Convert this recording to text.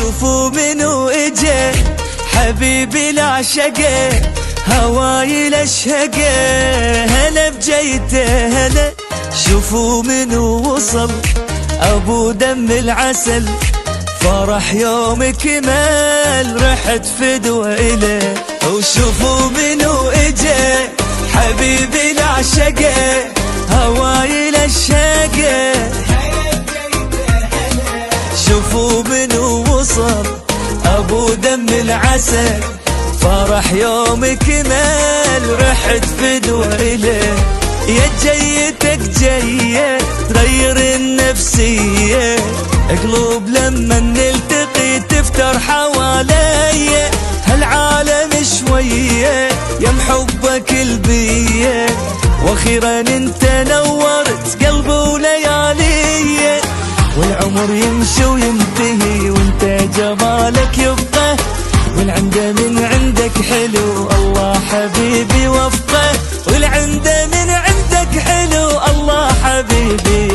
شوفوا منو اجا حبيبي العشقه هواي لشهقه هلا بجيته هلا. شوفوا منو وصل ابو دم العسل فرح يوم كمال رحت فدوة إله. وشوفوا منو اجا حبيبي العشقه هواي لشهقه. شوفوا منو وصل ابو دم العسل فرح يوم كمال رحت فدوة إله. يا جيتك جيه تغير النفسية قلوب لما نلتقي تفتر حواليا هالعالم شوية يا محبك البية. واخيرا انت نورت قلبي وليالي والعمر يمشي وينتهي وانت جمالك يبقى والعنده من عندك حلو الله حبيبي وفقه والعنده من عندك حلو الله حبيبي